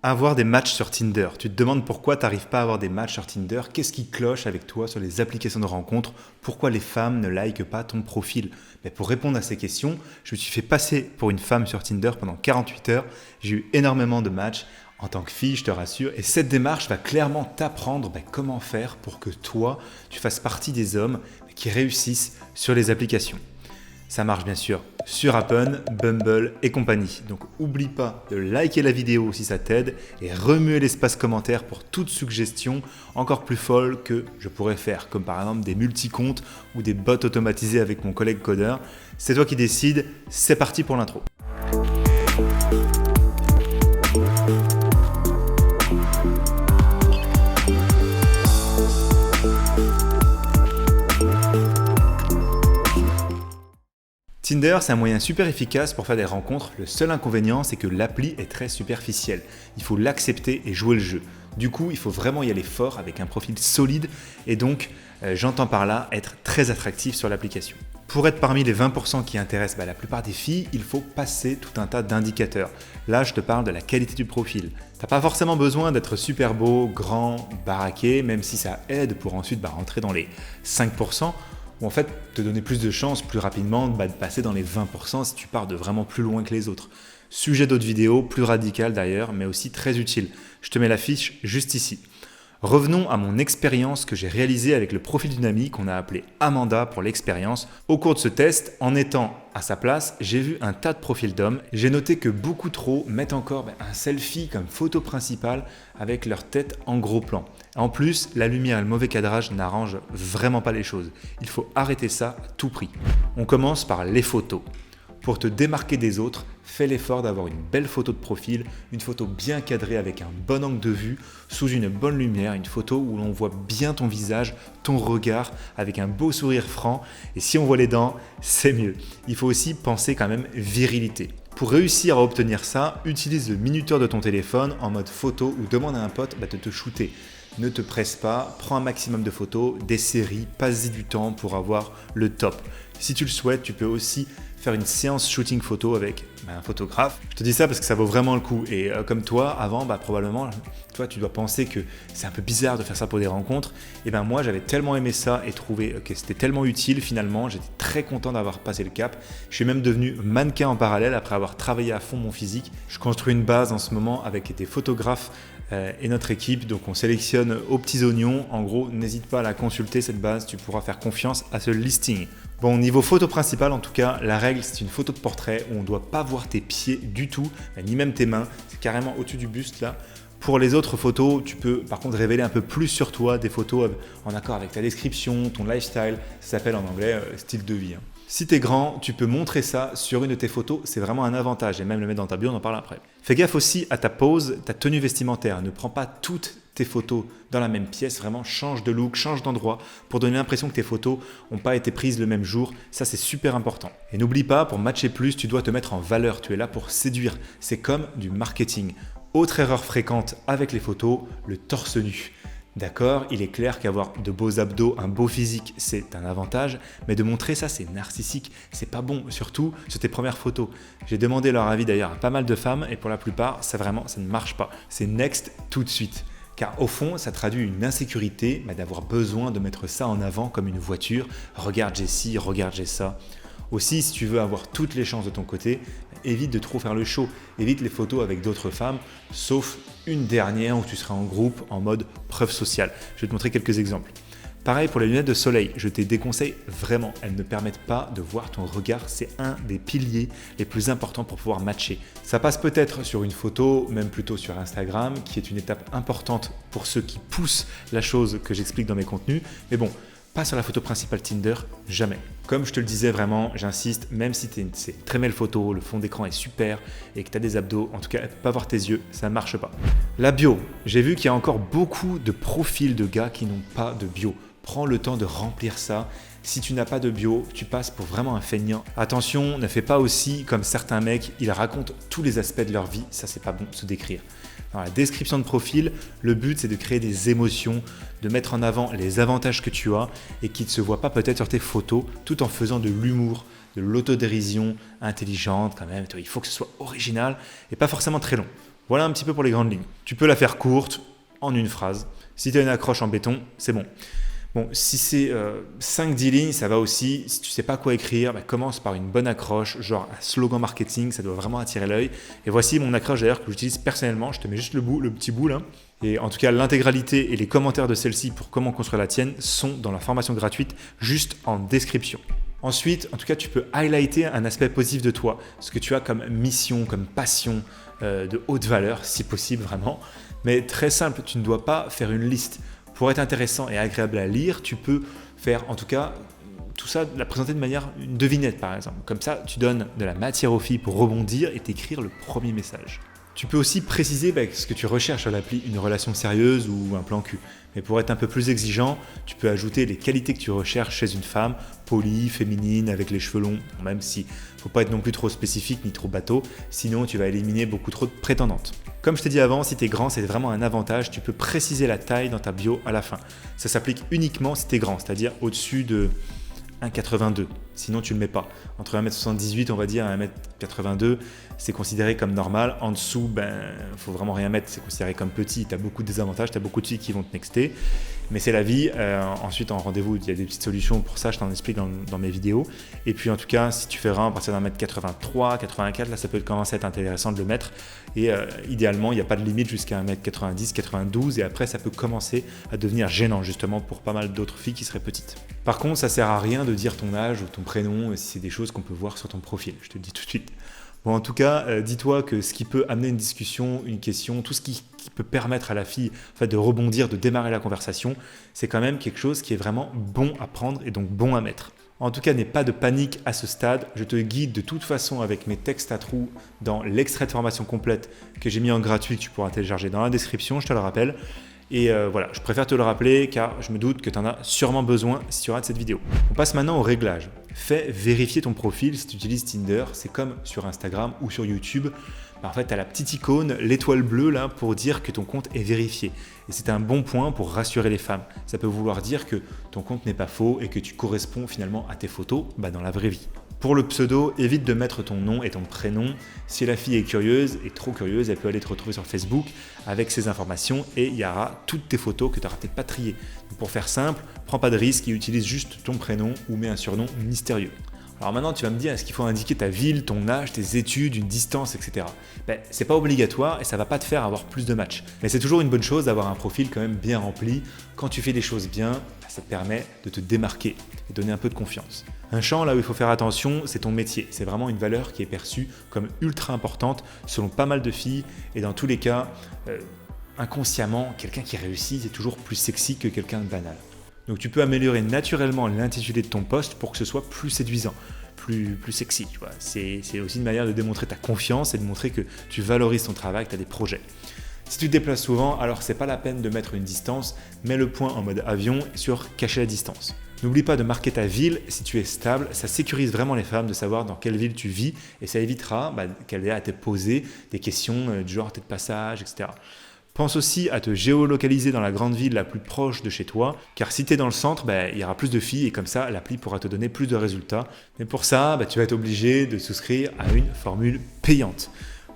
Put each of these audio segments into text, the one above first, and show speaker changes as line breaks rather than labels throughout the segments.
Avoir des matchs sur Tinder. Tu te demandes pourquoi tu n'arrives pas à avoir des matchs sur Tinder. Qu'est-ce qui cloche avec toi sur les applications de rencontres? Pourquoi les femmes ne likent pas ton profil? Mais pour répondre à ces questions, je me suis fait passer pour une femme sur Tinder pendant 48 heures. J'ai eu énormément de matchs en tant que fille, je te rassure. Et cette démarche va clairement t'apprendre comment faire pour que toi, tu fasses partie des hommes qui réussissent sur les applications. Ça marche bien sûr sur Appen, Bumble et compagnie. Donc oublie pas de liker la vidéo si ça t'aide et remuer l'espace commentaire pour toute suggestion encore plus folle que je pourrais faire, comme par exemple des multi-comptes ou des bots automatisés avec mon collègue codeur. C'est toi qui décides, c'est parti pour l'intro. Tinder, c'est un moyen super efficace pour faire des rencontres. Le seul inconvénient, c'est que l'appli est très superficielle. Il faut l'accepter et jouer le jeu. Du coup, il faut vraiment y aller fort avec un profil solide et donc, j'entends par là être très attractif sur l'application. Pour être parmi les 20% qui intéressent la plupart des filles, il faut passer tout un tas d'indicateurs. Là, je te parle de la qualité du profil. T'as pas forcément besoin d'être super beau, grand, baraqué, même si ça aide pour ensuite rentrer dans les 5%. Ou en fait te donner plus de chances plus rapidement de passer dans les 20% si tu pars de vraiment plus loin que les autres. Sujet d'autres vidéos, plus radical d'ailleurs, mais aussi très utile. Je te mets la fiche juste ici. Revenons à mon expérience que j'ai réalisée avec le profil d'une amie qu'on a appelé Amanda pour l'expérience. Au cours de ce test, en étant à sa place, j'ai vu un tas de profils d'hommes. J'ai noté que beaucoup trop mettent encore un selfie comme photo principale avec leur tête en gros plan. En plus, la lumière et le mauvais cadrage n'arrangent vraiment pas les choses. Il faut arrêter ça à tout prix. On commence par les photos. Pour te démarquer des autres, fais l'effort d'avoir une belle photo de profil, une photo bien cadrée avec un bon angle de vue, sous une bonne lumière, une photo où l'on voit bien ton visage, ton regard, avec un beau sourire franc. Et si on voit les dents, c'est mieux. Il faut aussi penser quand même virilité. Pour réussir à obtenir ça, utilise le minuteur de ton téléphone en mode photo ou demande à un pote de te shooter. Ne te presse pas, prends un maximum de photos, des séries, passe-y du temps pour avoir le top. Si tu le souhaites, tu peux aussi faire une séance shooting photo avec un photographe. Je te dis ça parce que ça vaut vraiment le coup. Et comme toi, avant, probablement, toi, tu dois penser que c'est un peu bizarre de faire ça pour des rencontres. Et moi, j'avais tellement aimé ça et trouvé que c'était tellement utile finalement. J'étais très content d'avoir passé le cap. Je suis même devenu mannequin en parallèle après avoir travaillé à fond mon physique. Je construis une base en ce moment avec des photographes et notre équipe. Donc, on sélectionne aux petits oignons. En gros, n'hésite pas à la consulter, cette base. Tu pourras faire confiance à ce listing. Bon, niveau photo principale, en tout cas, la règle, c'est une photo de portrait où on ne doit pas voir tes pieds du tout, ni même tes mains. C'est carrément au-dessus du buste là. Pour les autres photos, tu peux par contre révéler un peu plus sur toi, des photos en accord avec ta description, ton lifestyle. Ça s'appelle en anglais style de vie. Si tu es grand, tu peux montrer ça sur une de tes photos, c'est vraiment un avantage et même le mettre dans ta bio, on en parle après. Fais gaffe aussi à ta pose, ta tenue vestimentaire. Ne prends pas toutes tes photos dans la même pièce, vraiment change de look, change d'endroit pour donner l'impression que tes photos n'ont pas été prises le même jour. Ça, c'est super important. Et n'oublie pas, pour matcher plus, tu dois te mettre en valeur. Tu es là pour séduire. C'est comme du marketing. Autre erreur fréquente avec les photos, le torse nu. D'accord, il est clair qu'avoir de beaux abdos, un beau physique, c'est un avantage, mais de montrer ça, c'est narcissique, c'est pas bon, surtout sur tes premières photos. J'ai demandé leur avis d'ailleurs à pas mal de femmes et pour la plupart, ça ne marche pas. C'est next tout de suite. Car au fond, ça traduit une insécurité d'avoir besoin de mettre ça en avant comme une voiture. Regarde, j'ai ci, regarde, j'ai ça. Aussi, si tu veux avoir toutes les chances de ton côté, évite de trop faire le show. Évite les photos avec d'autres femmes, sauf une dernière où tu seras en groupe en mode preuve sociale. Je vais te montrer quelques exemples. Pareil pour les lunettes de soleil, je te déconseille vraiment. Elles ne permettent pas de voir ton regard. C'est un des piliers les plus importants pour pouvoir matcher. Ça passe peut-être sur une photo, même plutôt sur Instagram, qui est une étape importante pour ceux qui poussent la chose que j'explique dans mes contenus. Mais bon, pas sur la photo principale Tinder, jamais. Comme je te le disais vraiment, j'insiste, même si c'est une très belle photo, le fond d'écran est super et que tu as des abdos, en tout cas, pas voir tes yeux, ça ne marche pas. La bio, j'ai vu qu'il y a encore beaucoup de profils de gars qui n'ont pas de bio. Prends le temps de remplir ça. Si tu n'as pas de bio, tu passes pour vraiment un feignant. Attention, ne fais pas aussi comme certains mecs, ils racontent tous les aspects de leur vie, ça c'est pas bon de se décrire. Dans la description de profil, le but c'est de créer des émotions, de mettre en avant les avantages que tu as et qui ne se voient pas peut-être sur tes photos, tout en faisant de l'humour, de l'autodérision intelligente quand même. Il faut que ce soit original et pas forcément très long. Voilà un petit peu pour les grandes lignes. Tu peux la faire courte, en une phrase. Si tu as une accroche en béton, c'est bon. Bon, si c'est 5-10 lignes, ça va aussi. Si tu ne sais pas quoi écrire, commence par une bonne accroche, genre un slogan marketing, ça doit vraiment attirer l'œil. Et voici mon accroche d'ailleurs que j'utilise personnellement. Je te mets juste le petit bout là. Et en tout cas, l'intégralité et les commentaires de celle-ci pour comment construire la tienne sont dans la formation gratuite, juste en description. Ensuite, en tout cas, tu peux highlighter un aspect positif de toi, ce que tu as comme mission, comme passion, de haute valeur, si possible vraiment. Mais très simple, tu ne dois pas faire une liste. Pour être intéressant et agréable à lire, tu peux faire, en tout cas, tout ça, la présenter de manière, une devinette par exemple. Comme ça, tu donnes de la matière aux filles pour rebondir et t'écrire le premier message. Tu peux aussi préciser ce que tu recherches à l'appli, une relation sérieuse ou un plan cul. Mais pour être un peu plus exigeant, tu peux ajouter les qualités que tu recherches chez une femme, polie, féminine, avec les cheveux longs, même si faut pas être non plus trop spécifique ni trop bateau, sinon tu vas éliminer beaucoup trop de prétendantes. Comme je t'ai dit avant, si tu es grand, c'est vraiment un avantage, tu peux préciser la taille dans ta bio à la fin. Ça s'applique uniquement si tu es grand, c'est-à-dire au-dessus de 1,82. Sinon, tu ne le mets pas. Entre 1m78, on va dire, et 1m82, c'est considéré comme normal. En dessous, faut vraiment rien mettre, c'est considéré comme petit. Tu as beaucoup de désavantages, tu as beaucoup de filles qui vont te nexter. Mais c'est la vie. Ensuite, en rendez-vous, il y a des petites solutions pour ça, je t'en explique dans mes vidéos. Et puis, en tout cas, si tu fais vraiment à partir d'1m83, 84, là, ça peut commencer à être intéressant de le mettre. Et idéalement, il n'y a pas de limite jusqu'à 1m90, 92. Et après, ça peut commencer à devenir gênant, justement, pour pas mal d'autres filles qui seraient petites. Par contre, ça sert à rien de dire ton âge ou ton prénom si c'est des choses qu'on peut voir sur ton profil. Je te le dis tout de suite. Bon, en tout cas, dis-toi que ce qui peut amener une discussion, une question, tout ce qui peut permettre à la fille de rebondir, de démarrer la conversation, c'est quand même quelque chose qui est vraiment bon à prendre et donc bon à mettre. En tout cas, n'aie pas de panique à ce stade. Je te guide de toute façon avec mes textes à trous dans l'extrait de formation complète que j'ai mis en gratuit, que tu pourras télécharger dans la description, je te le rappelle. Et voilà, je préfère te le rappeler car je me doute que tu en as sûrement besoin si tu regardes cette vidéo. On passe maintenant au réglage. Fais vérifier ton profil si tu utilises Tinder. C'est comme sur Instagram ou sur YouTube. En fait, tu as la petite icône, l'étoile bleue là pour dire que ton compte est vérifié. Et c'est un bon point pour rassurer les femmes. Ça peut vouloir dire que ton compte n'est pas faux et que tu corresponds finalement à tes photos dans la vraie vie. Pour le pseudo, évite de mettre ton nom et ton prénom. Si la fille est curieuse et trop curieuse, elle peut aller te retrouver sur Facebook avec ses informations et il y aura toutes tes photos que tu n'auras peut-être pas triées. Donc pour faire simple, prends pas de risque et utilise juste ton prénom ou mets un surnom mystérieux. Alors maintenant, tu vas me dire, est-ce qu'il faut indiquer ta ville, ton âge, tes études, une distance, etc. C'est pas obligatoire et ça va pas te faire avoir plus de matchs. Mais c'est toujours une bonne chose d'avoir un profil quand même bien rempli. Quand tu fais les choses bien, ça te permet de te démarquer et donner un peu de confiance. Un champ là où il faut faire attention, c'est ton métier. C'est vraiment une valeur qui est perçue comme ultra importante selon pas mal de filles et dans tous les cas, inconsciemment, quelqu'un qui réussit, c'est toujours plus sexy que quelqu'un de banal. Donc tu peux améliorer naturellement l'intitulé de ton poste pour que ce soit plus séduisant, plus sexy. Tu vois. C'est aussi une manière de démontrer ta confiance et de montrer que tu valorises ton travail, que tu as des projets. Si tu te déplaces souvent, alors c'est pas la peine de mettre une distance, mets le point en mode avion sur cacher la distance. N'oublie pas de marquer ta ville si tu es stable, ça sécurise vraiment les femmes de savoir dans quelle ville tu vis et ça évitera qu'elles aient à te poser des questions du genre t'es de passage, etc. Pense aussi à te géolocaliser dans la grande ville la plus proche de chez toi, car si tu es dans le centre, il y aura plus de filles et comme ça, l'appli pourra te donner plus de résultats. Mais pour ça, tu vas être obligé de souscrire à une formule payante.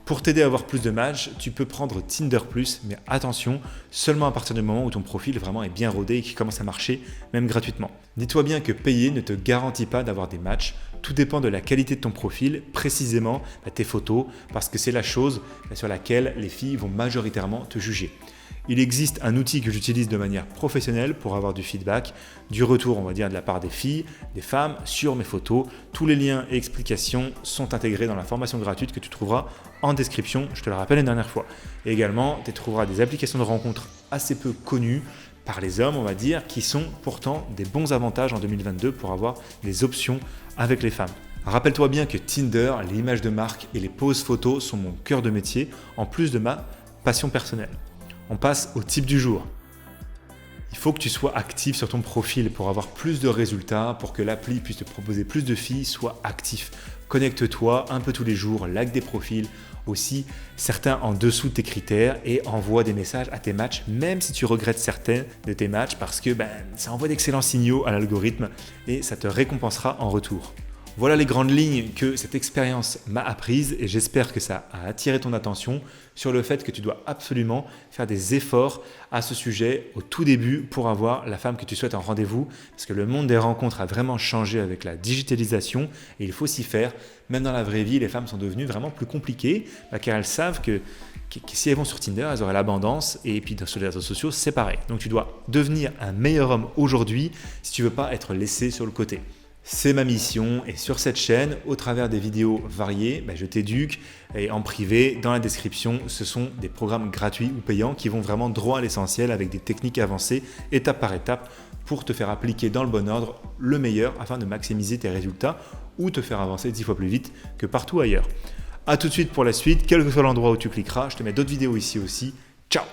Pour t'aider à avoir plus de matchs, tu peux prendre Tinder+, mais attention, seulement à partir du moment où ton profil vraiment est bien rodé et qu'il commence à marcher, même gratuitement. Dis-toi bien que payer ne te garantit pas d'avoir des matchs, tout dépend de la qualité de ton profil, précisément tes photos, parce que c'est la chose sur laquelle les filles vont majoritairement te juger. Il existe un outil que j'utilise de manière professionnelle pour avoir du feedback, du retour on va dire de la part des filles, des femmes sur mes photos. Tous les liens et explications sont intégrés dans la formation gratuite que tu trouveras en description, je te le rappelle une dernière fois. Et également, tu trouveras des applications de rencontres assez peu connues par les hommes, on va dire, qui sont pourtant des bons avantages en 2022 pour avoir des options avec les femmes. Rappelle-toi bien que Tinder, l'image de marque et les poses photos sont mon cœur de métier, en plus de ma passion personnelle. On passe au type du jour. Il faut que tu sois actif sur ton profil pour avoir plus de résultats, pour que l'appli puisse te proposer plus de filles, sois actif. Connecte-toi un peu tous les jours, like des profils, aussi certains en dessous de tes critères et envoie des messages à tes matchs, même si tu regrettes certains de tes matchs parce que ça envoie d'excellents signaux à l'algorithme et ça te récompensera en retour. Voilà les grandes lignes que cette expérience m'a apprises et j'espère que ça a attiré ton attention sur le fait que tu dois absolument faire des efforts à ce sujet au tout début pour avoir la femme que tu souhaites en rendez-vous parce que le monde des rencontres a vraiment changé avec la digitalisation et il faut s'y faire. Même dans la vraie vie, les femmes sont devenues vraiment plus compliquées car elles savent que si elles vont sur Tinder, elles auraient l'abondance et puis sur les réseaux sociaux, c'est pareil. Donc tu dois devenir un meilleur homme aujourd'hui si tu ne veux pas être laissé sur le côté. C'est ma mission et sur cette chaîne, au travers des vidéos variées, je t'éduque et en privé, dans la description, ce sont des programmes gratuits ou payants qui vont vraiment droit à l'essentiel avec des techniques avancées, étape par étape, pour te faire appliquer dans le bon ordre le meilleur afin de maximiser tes résultats ou te faire avancer 10 fois plus vite que partout ailleurs. A tout de suite pour la suite, quel que soit l'endroit où tu cliqueras, je te mets d'autres vidéos ici aussi. Ciao!